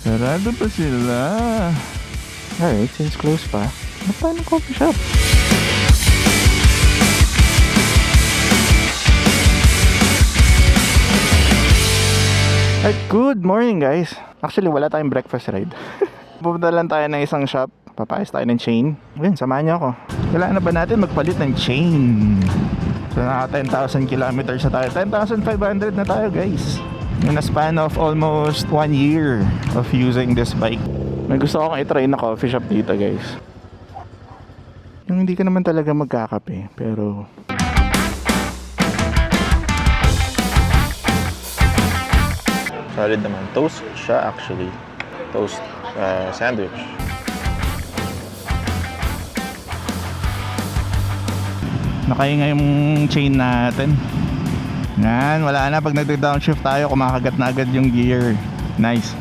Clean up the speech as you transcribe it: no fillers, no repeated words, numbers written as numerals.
Sarado pa sila. Alright, since close pa, magpa ng coffee shop. Alright, good morning guys. Actually, wala tayong breakfast ride. Pupunta lang tayo ng isang shop. Papayos tayo ng chain. Ayun, samahan niyo ako. Kailangan na ba natin magpalit ng chain? So naka 10,000 kilometers na tayo. 10,500 na tayo guys. In a span of almost 1 year of using this bike. May gusto akong i-try na coffee shop dito guys. Yung hindi ka naman talaga magkakape, pero solid naman. Toast siya actually. Toast sandwich. Nakahinga yung chain natin. Yan, wala na. Pag nag-downshift tayo, kumakagat na agad yung gear. Nice.